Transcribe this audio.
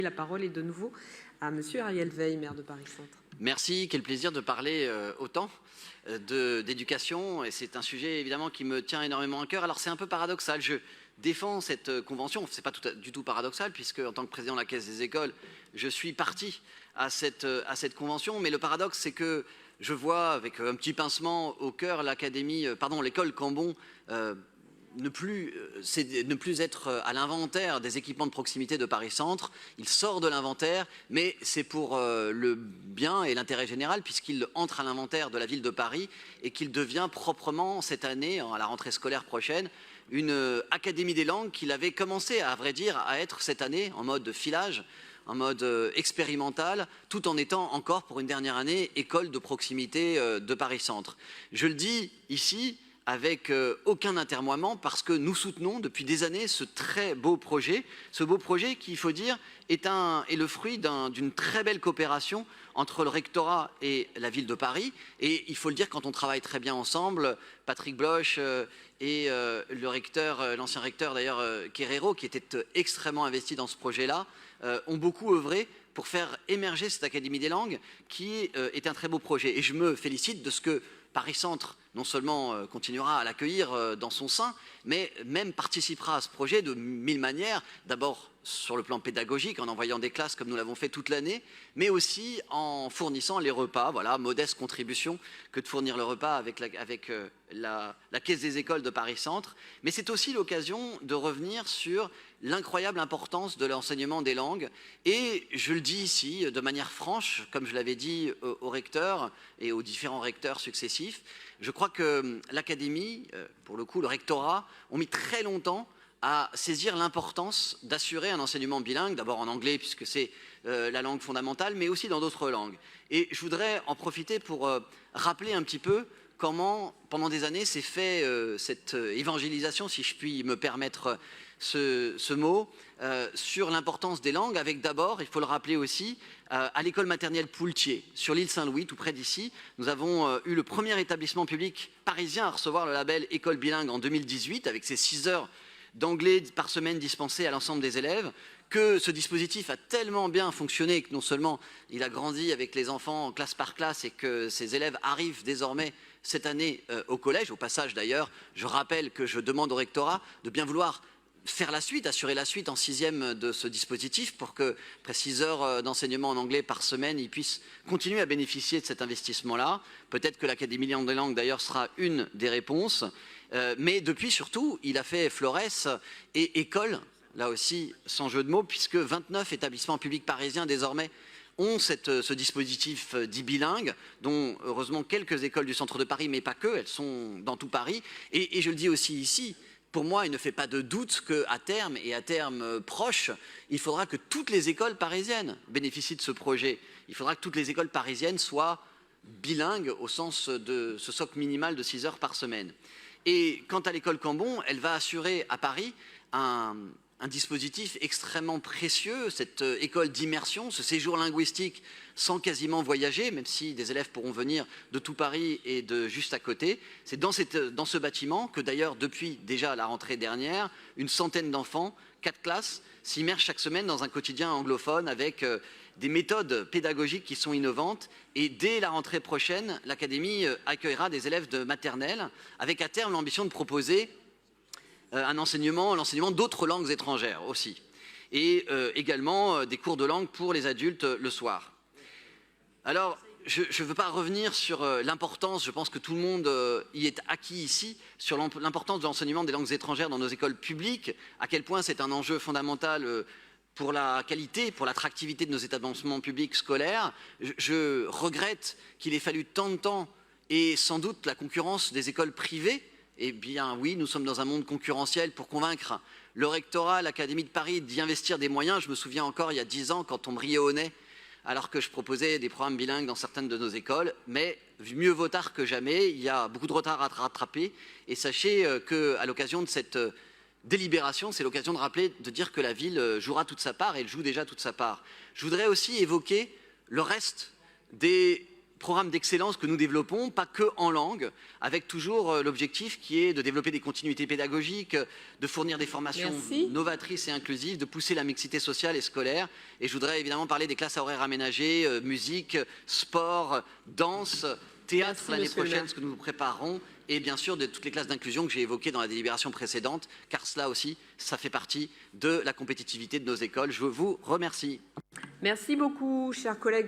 La parole est de nouveau à Monsieur Ariel Veil, maire de Paris Centre. Merci, quel plaisir de parler autant d'éducation. Et c'est un sujet évidemment qui me tient énormément à cœur. Alors c'est un peu paradoxal, je défends cette convention, c'est pas du tout paradoxal puisque en tant que président de la Caisse des écoles, je suis parti à cette convention. Mais le paradoxe c'est que je vois avec un petit pincement au cœur l'école Cambon ne plus être à l'inventaire des équipements de proximité de Paris Centre. Il sort de l'inventaire, mais c'est pour le bien et l'intérêt général puisqu'il entre à l'inventaire de la ville de Paris et qu'il devient proprement cette année, à la rentrée scolaire prochaine, une académie des langues qu'il avait commencé, à vrai dire, à être cette année en mode filage, en mode expérimental, tout en étant encore pour une dernière année école de proximité de Paris Centre. Je le dis ici avec aucun atermoiement parce que nous soutenons depuis des années ce très beau projet, qui, il faut dire, est le fruit d'une très belle coopération entre le rectorat et la ville de Paris. Et il faut le dire, quand on travaille très bien ensemble, Patrick Bloch et le recteur, l'ancien recteur d'ailleurs, Querero, qui était extrêmement investi dans ce projet-là, ont beaucoup œuvré pour faire émerger cette Académie des langues qui est un très beau projet. Et je me félicite de ce que Paris Centre non seulement continuera à l'accueillir dans son sein, mais même participera à ce projet de mille manières. D'abord sur le plan pédagogique, en envoyant des classes comme nous l'avons fait toute l'année, mais aussi en fournissant les repas. Voilà, modeste contribution que de fournir le repas avec la Caisse des écoles de Paris Centre. Mais c'est aussi l'occasion de revenir sur l'incroyable importance de l'enseignement des langues. Et je le dis ici de manière franche, comme je l'avais dit au recteur et aux différents recteurs successifs, je crois que l'Académie, pour le coup le rectorat, ont mis très longtemps à saisir l'importance d'assurer un enseignement bilingue, d'abord en anglais puisque c'est la langue fondamentale, mais aussi dans d'autres langues. Et je voudrais en profiter pour rappeler un petit peu comment, pendant des années, s'est fait cette évangélisation, si je puis me permettre ce mot, sur l'importance des langues, avec d'abord, il faut le rappeler aussi, à l'école maternelle Poultier, sur l'île Saint-Louis, tout près d'ici. Nous avons eu le premier établissement public parisien à recevoir le label École bilingue en 2018, avec ses 6 heures d'anglais par semaine dispensées à l'ensemble des élèves, que ce dispositif a tellement bien fonctionné que non seulement il a grandi avec les enfants classe par classe et que ces élèves arrivent désormais cette année au collège. Au passage d'ailleurs, je rappelle que je demande au rectorat de bien vouloir faire la suite, assurer la suite en 6e de ce dispositif pour que, après 6 heures d'enseignement en anglais par semaine, ils puissent continuer à bénéficier de cet investissement-là. Peut-être que l'Académie des langues d'ailleurs sera une des réponses. Mais depuis surtout, il a fait Florès et école, là aussi sans jeu de mots, puisque 29 établissements publics parisiens désormais ont ce dispositif dit bilingue, dont heureusement quelques écoles du centre de Paris, mais pas que, elles sont dans tout Paris. Et je le dis aussi ici, pour moi, il ne fait pas de doute qu'à terme, et à terme proche, il faudra que toutes les écoles parisiennes bénéficient de ce projet. Il faudra que toutes les écoles parisiennes soient bilingues au sens de ce socle minimal de 6 heures par semaine. Et quant à l'école Cambon, elle va assurer à Paris un dispositif extrêmement précieux, cette école d'immersion, ce séjour linguistique sans quasiment voyager, même si des élèves pourront venir de tout Paris et de juste à côté. C'est dans ce bâtiment que d'ailleurs, depuis déjà la rentrée dernière, une centaine d'enfants, 4 classes, s'immergent chaque semaine dans un quotidien anglophone avec des méthodes pédagogiques qui sont innovantes. Et dès la rentrée prochaine, l'Académie accueillera des élèves de maternelle avec à terme l'ambition de proposer l'enseignement d'autres langues étrangères aussi. Et également des cours de langue pour les adultes le soir. Alors, je ne veux pas revenir sur l'importance, je pense que tout le monde y est acquis ici, sur l'importance de l'enseignement des langues étrangères dans nos écoles publiques, à quel point c'est un enjeu fondamental pour la qualité, pour l'attractivité de nos établissements publics scolaires. Je regrette qu'il ait fallu tant de temps et sans doute la concurrence des écoles privées. Eh bien oui, nous sommes dans un monde concurrentiel pour convaincre le rectorat, l'Académie de Paris d'y investir des moyens. Je me souviens encore il y a 10 ans quand on me riait au nez alors que je proposais des programmes bilingues dans certaines de nos écoles. Mais mieux vaut tard que jamais, il y a beaucoup de retard à rattraper. Et sachez qu'à l'occasion de cette délibération, c'est l'occasion de rappeler, de dire que la ville jouera toute sa part et elle joue déjà toute sa part. Je voudrais aussi évoquer le reste des programme d'excellence que nous développons, pas que en langue, avec toujours l'objectif qui est de développer des continuités pédagogiques, de fournir des formations novatrices et inclusives, de pousser la mixité sociale et scolaire. Et je voudrais évidemment parler des classes à horaires aménagées, musique, sport, danse, théâtre l'année prochaine, ce que nous vous préparons, et bien sûr de toutes les classes d'inclusion que j'ai évoquées dans la délibération précédente, car cela aussi, ça fait partie de la compétitivité de nos écoles. Je vous remercie. Merci beaucoup, chers collègues.